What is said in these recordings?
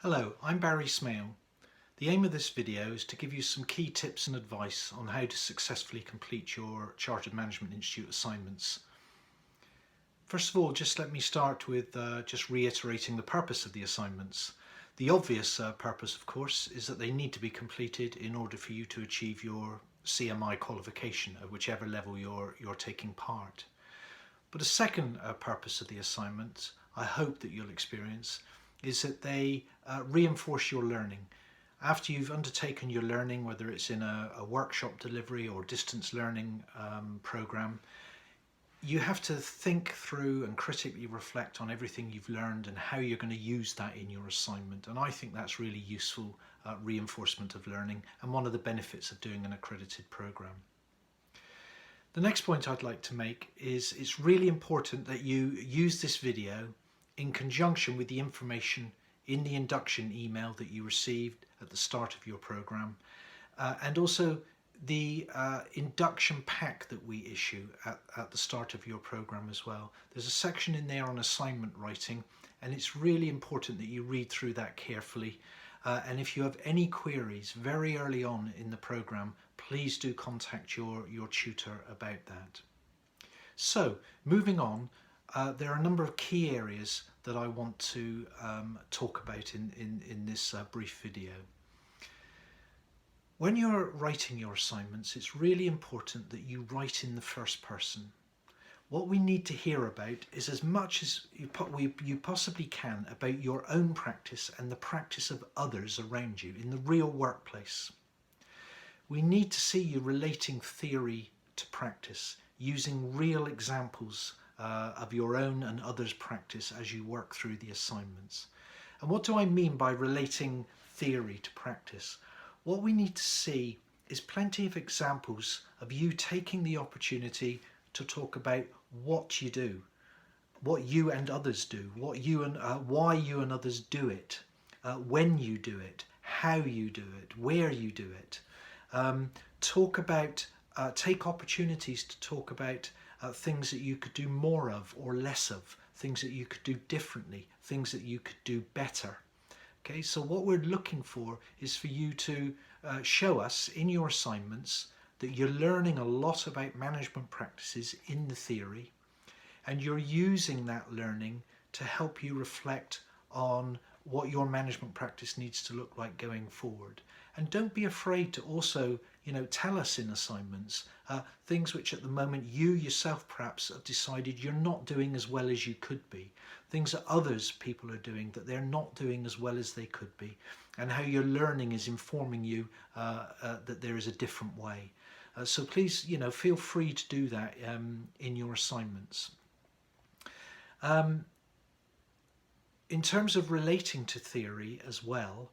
Hello, I'm Barry Smale. The aim of this video is to give you some key tips and advice on how to successfully complete your Chartered Management Institute assignments. First of all, just let me start with just reiterating the purpose of the assignments. The obvious purpose, of course, is that they need to be completed in order for you to achieve your CMI qualification at whichever level you're taking part. But a second purpose of the assignments, I hope that you'll experience, is that they reinforce your learning. After you've undertaken your learning, whether it's in a workshop delivery or distance learning program, you have to think through and critically reflect on everything you've learned and how you're going to use that in your assignment. And I think that's really useful reinforcement of learning and one of the benefits of doing an accredited program. The next point I'd like to make is it's really important that you use this video in conjunction with the information in the induction email that you received at the start of your program, and also the induction pack that we issue at the start of your program as well. There's a section in there on assignment writing, and it's really important that you read through that carefully. And if you have any queries very early on in the program, please do contact your tutor about that. So, moving on, there are a number of key areas that I want to talk about in this brief video. When you're writing your assignments, it's really important that you write in the first person. What we need to hear about is as much as you possibly can about your own practice and the practice of others around you in the real workplace. We need to see you relating theory to practice, using real examples of your own and others' practice as you work through the assignments. And what do I mean by relating theory to practice? What we need to see is plenty of examples of you taking the opportunity to talk about what you do, what you and others do, why you and others do it, when you do it, how you do it, where you do it. Take opportunities to talk about things that you could do more of or less of, things that you could do differently, things that you could do better. Okay, so what we're looking for is for you to show us in your assignments that you're learning a lot about management practices in the theory, and you're using that learning to help you reflect on what your management practice needs to look like going forward. And don't be afraid to also, tell us in assignments things which at the moment you yourself perhaps have decided you're not doing as well as you could be, things that people are doing that they're not doing as well as they could be, and how your learning is informing you that there is a different way. So please, feel free to do that in your assignments. In terms of relating to theory as well,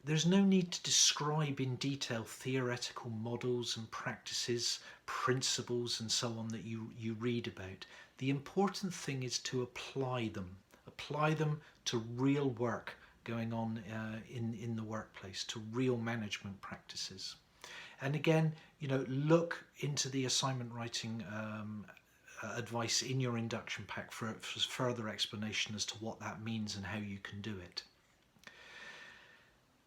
there's no need to describe in detail theoretical models and practices, principles and so on that you read about. The important thing is to apply them to real work going on in the workplace, to real management practices. And again, look into the assignment writing advice in your induction pack for further explanation as to what that means and how you can do it.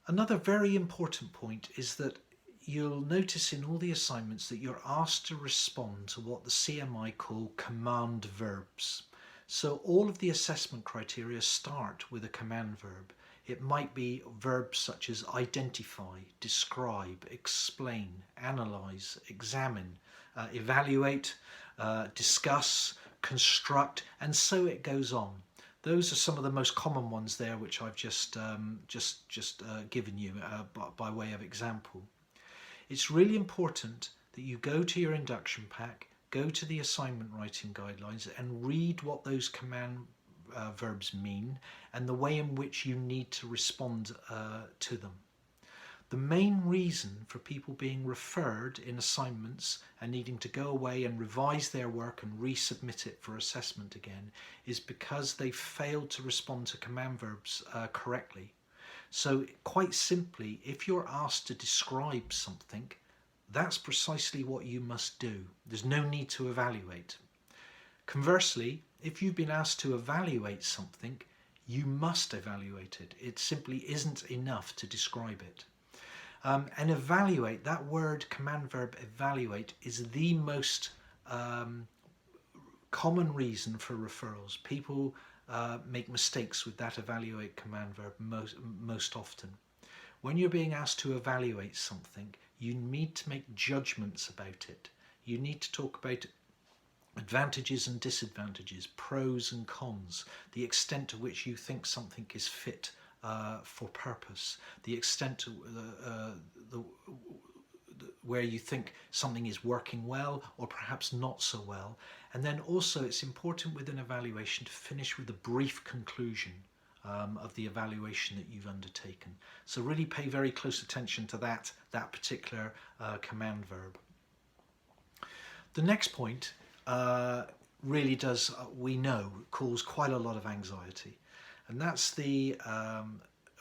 Another very important point is that you'll notice in all the assignments that you're asked to respond to what the CMI call command verbs. So all of the assessment criteria start with a command verb. It might be verbs such as identify, describe, explain, analyse, examine, evaluate, discuss, construct, and so it goes on. Those are some of the most common ones there, which I've just given you by way of example. It's really important that you go to your induction pack, go to the assignment writing guidelines, and read what those command verbs mean and the way in which you need to respond to them. The main reason for people being referred in assignments and needing to go away and revise their work and resubmit it for assessment again is because they failed to respond to command verbs correctly. So quite simply, if you're asked to describe something, that's precisely what you must do. There's no need to evaluate. Conversely, if you've been asked to evaluate something, You must evaluate it. It simply isn't enough to describe it. And evaluate, that word, command verb evaluate, is the most common reason for referrals. People make mistakes with that evaluate command verb most often. When you're being asked to evaluate something, you need to make judgments about it. You need to talk about advantages and disadvantages, pros and cons, the extent to which you think something is fit for purpose, the extent to where you think something is working well or perhaps not so well. And then also it's important with an evaluation to finish with a brief conclusion of the evaluation that you've undertaken. So really pay very close attention to that particular command verb. The next point really does, we know, cause quite a lot of anxiety. And that's the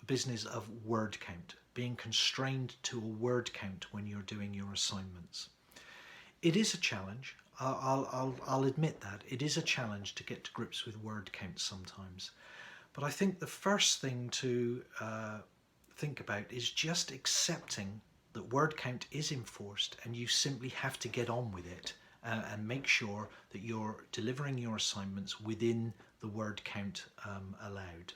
business of word count, being constrained to a word count when you're doing your assignments. It is a challenge. I'll admit that. It is a challenge to get to grips with word count sometimes. But I think the first thing to think about is just accepting that word count is enforced and you simply have to get on with it and make sure that you're delivering your assignments within the word count allowed.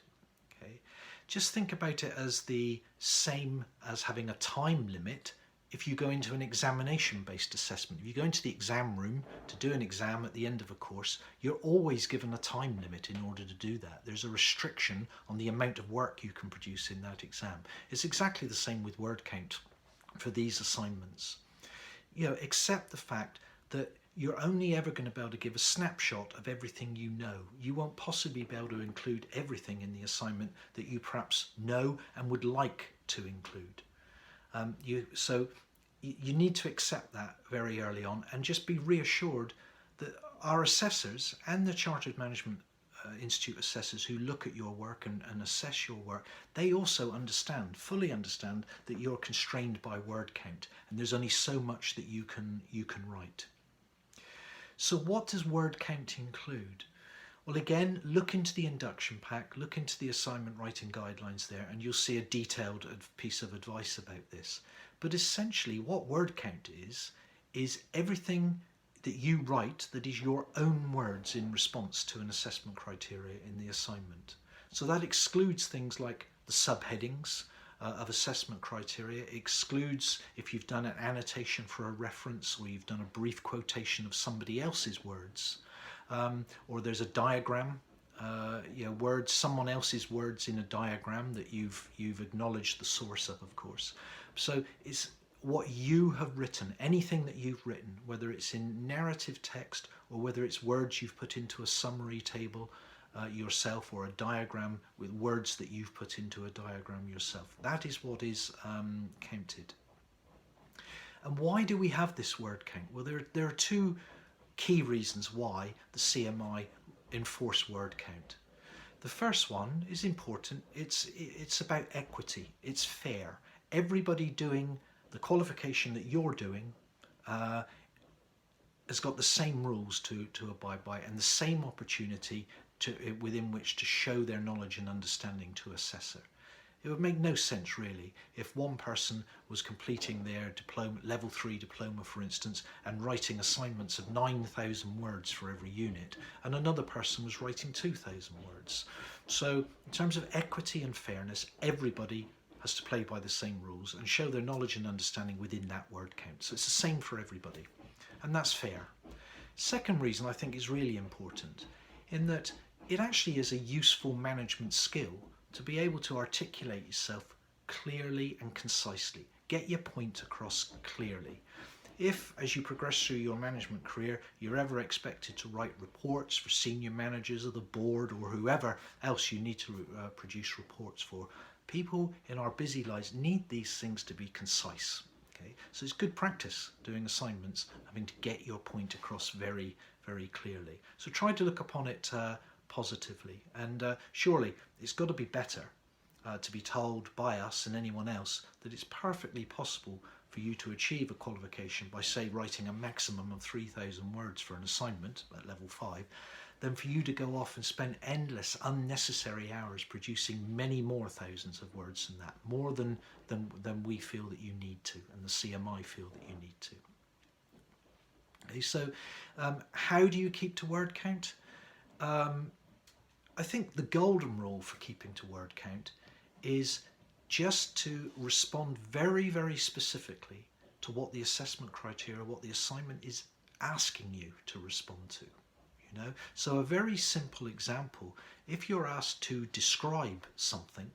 Okay? Just think about it as the same as having a time limit if you go into an examination-based assessment. If you go into the exam room to do an exam at the end of a course, you're always given a time limit in order to do that. There's a restriction on the amount of work you can produce in that exam. It's exactly the same with word count for these assignments. You know, accept the fact that you're only ever going to be able to give a snapshot of everything you know. You won't possibly be able to include everything in the assignment that you perhaps know and would like to include. So you need to accept that very early on and just be reassured that our assessors and the Chartered Management Institute assessors who look at your work and assess your work, they also fully understand that you're constrained by word count and there's only so much that you can write. So what does word count include? Well, again, look into the induction pack, look into the assignment writing guidelines there, and you'll see a detailed piece of advice about this. But essentially what word count is everything that you write that is your own words in response to an assessment criteria in the assignment. So that excludes things like the subheadings of assessment criteria. It excludes if you've done an annotation for a reference or you've done a brief quotation of somebody else's words. Or there's a diagram, words, someone else's words in a diagram that you've acknowledged the source of course. So it's what you have written, anything that you've written, whether it's in narrative text or whether it's words you've put into a summary table yourself or a diagram with words that you've put into a diagram yourself. That is what is counted. And why do we have this word count? Well, there are two key reasons why the CMI enforce word count. The first one is important. It's about equity. It's fair. Everybody doing the qualification that you're doing has got the same rules to abide by and the same opportunity within which to show their knowledge and understanding to assessor. It would make no sense really if one person was completing their diploma, level 3 diploma for instance, and writing assignments of 9,000 words for every unit, and another person was writing 2,000 words. So in terms of equity and fairness, everybody has to play by the same rules and show their knowledge and understanding within that word count. So it's the same for everybody, and that's fair. Second reason I think is really important, in that it actually is a useful management skill to be able to articulate yourself clearly and concisely. Get your point across clearly. If, as you progress through your management career, you're ever expected to write reports for senior managers of the board or whoever else you need to produce reports for, people in our busy lives need these things to be concise. Okay? So it's good practice doing assignments, having to get your point across very, very clearly. So try to look upon it positively, and surely it's got to be better to be told by us and anyone else that it's perfectly possible for you to achieve a qualification by, say, writing a maximum of 3,000 words for an assignment at level 5, than for you to go off and spend endless, unnecessary hours producing many more thousands of words than that, more than we feel that you need to, and the CMI feel that you need to. Okay, so how do you keep to word count? I think the golden rule for keeping to word count is just to respond very, very specifically to what the assessment criteria, what the assignment is asking you to respond to. You know, so a very simple example: if you're asked to describe something,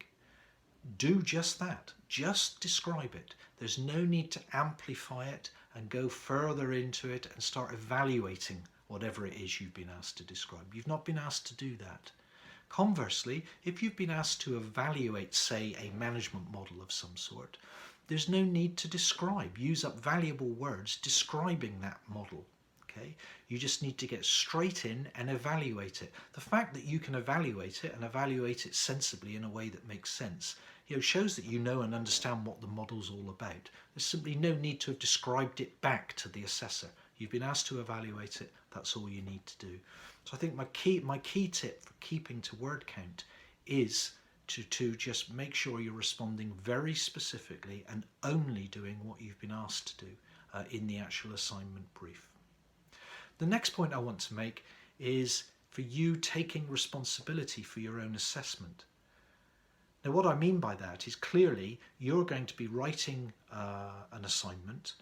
do just that. Just describe it. There's no need to amplify it and go further into it and start evaluating whatever it is you've been asked to describe. You've not been asked to do that. Conversely, if you've been asked to evaluate, say, a management model of some sort, there's no need to describe. Use up valuable words describing that model. Okay? You just need to get straight in and evaluate it. The fact that you can evaluate it and evaluate it sensibly in a way that makes sense, you know, shows that you know and understand what the model's all about. There's simply no need to have described it back to the assessor. You've been asked to evaluate it. That's all you need to do. So I think my key tip for keeping to word count is to just make sure you're responding very specifically and only doing what you've been asked to do in the actual assignment brief. The next point I want to make is for you taking responsibility for your own assessment. Now, what I mean by that is clearly you're going to be writing an assignment.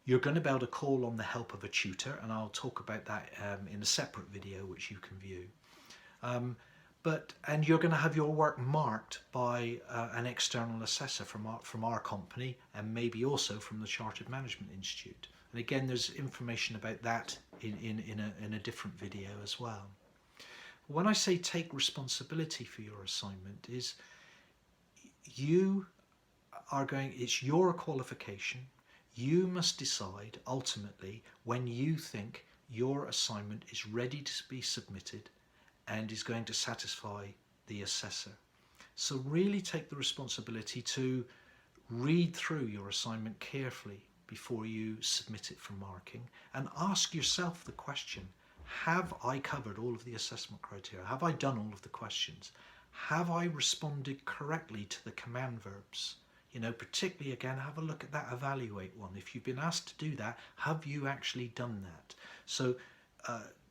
You're going to be able to call on the help of a tutor, and I'll talk about that in a separate video which you can view. And you're going to have your work marked by an external assessor from our company, and maybe also from the Chartered Management Institute. And again, there's information about that in a different video as well. When I say take responsibility for your assignment, is it's your qualification. You must decide ultimately when you think your assignment is ready to be submitted and is going to satisfy the assessor. So really take the responsibility to read through your assignment carefully before you submit it for marking, and ask yourself the question: have I covered all of the assessment criteria? Have I done all of the questions? Have I responded correctly to the command verbs? You know, particularly again, have a look at that evaluate one. If you've been asked to do that, have you actually done that? So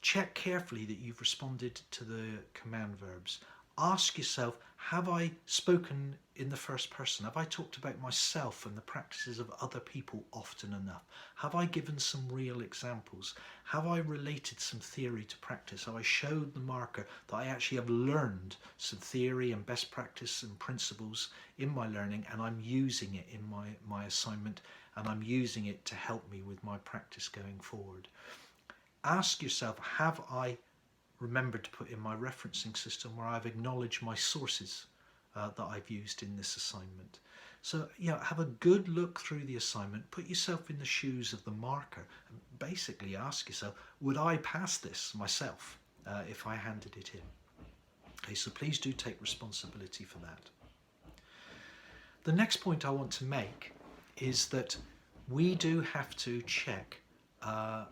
check carefully that you've responded to the command verbs. Ask yourself, have I spoken in the first person? Have I talked about myself and the practices of other people often enough? Have I given some real examples? Have I related some theory to practice? Have I showed the marker that I actually have learned some theory and best practice and principles in my learning, and I'm using it in my assignment, and I'm using it to help me with my practice going forward? Ask yourself, have I remembered to put in my referencing system where I've acknowledged my sources that I've used in this assignment? So, you know, have a good look through the assignment, put yourself in the shoes of the marker, and basically ask yourself, would I pass this myself if I handed it in? Okay, so please do take responsibility for that. The next point I want to make is that we do have to check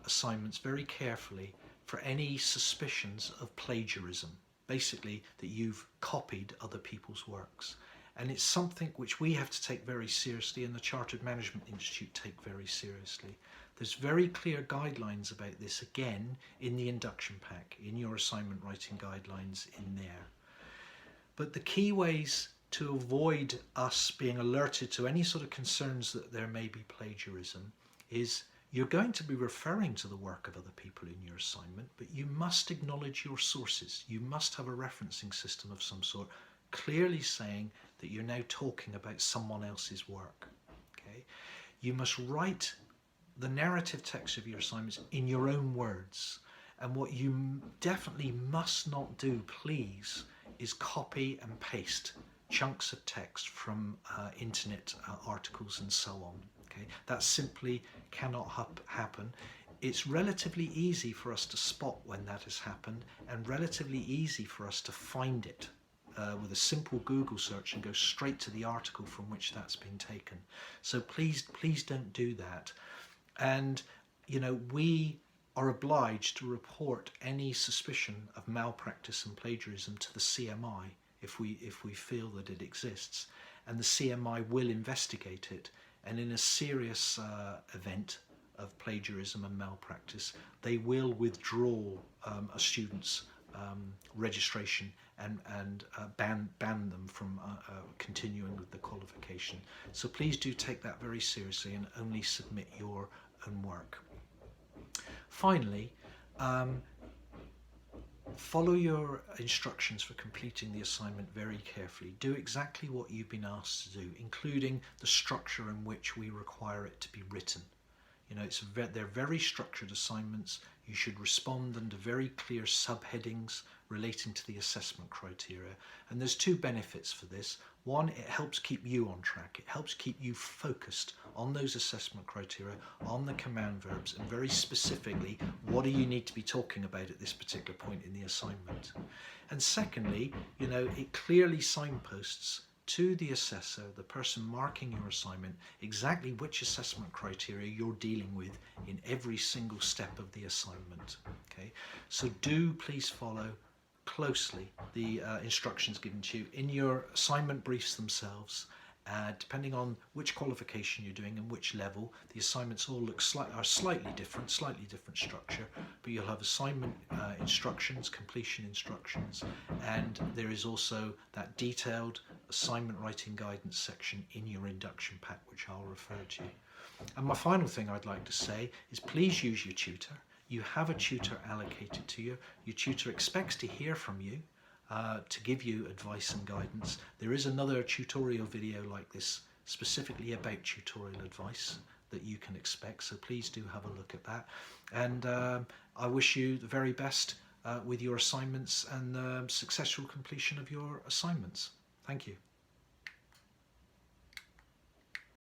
assignments very carefully for any suspicions of plagiarism, basically that you've copied other people's works. And it's something which we have to take very seriously, and the Chartered Management Institute take very seriously. There's very clear guidelines about this, again, in the induction pack, in your assignment writing guidelines in there. But the key ways to avoid us being alerted to any sort of concerns that there may be plagiarism is you're going to be referring to the work of other people in your assignment, but you must acknowledge your sources. You must have a referencing system of some sort, clearly saying that you're now talking about someone else's work. Okay? You must write the narrative text of your assignments in your own words. And what you definitely must not do, please, is copy and paste chunks of text from internet articles and so on. Okay? That simply cannot happen. It's relatively easy for us to spot when that has happened, and relatively easy for us to find it with a simple Google search and go straight to the article from which that's been taken. So please don't do that. And you know, we are obliged to report any suspicion of malpractice and plagiarism to the CMI if we feel that it exists, and the CMI will investigate it, and in a serious event of plagiarism and malpractice, they will withdraw a student's registration and ban them from continuing with the qualification. So please do take that very seriously and only submit your own work. Finally, follow your instructions for completing the assignment very carefully. Do exactly what you've been asked to do, including the structure in which we require it to be written. You know, they're very structured assignments. You should respond under very clear subheadings relating to the assessment criteria. And there's two benefits for this. One, it helps keep you on track. It helps keep you focused on those assessment criteria, on the command verbs, and very specifically, what do you need to be talking about at this particular point in the assignment? And secondly, you know, it clearly signposts to the assessor, the person marking your assignment, exactly which assessment criteria you're dealing with in every single step of the assignment. Okay, so do please follow closely the instructions given to you in your assignment briefs themselves. Depending on which qualification you're doing and which level, the assignments all look slightly different structure, but you'll have assignment instructions, completion instructions, and there is also that detailed assignment writing guidance section in your induction pack, which I'll refer to. And my final thing I'd like to say is please use your tutor. You have a tutor allocated to you. Your tutor expects to hear from you, to give you advice and guidance. There is another tutorial video like this specifically about tutorial advice that you can expect, so please do have a look at that. And I wish you the very best with your assignments and successful completion of your assignments. Thank you.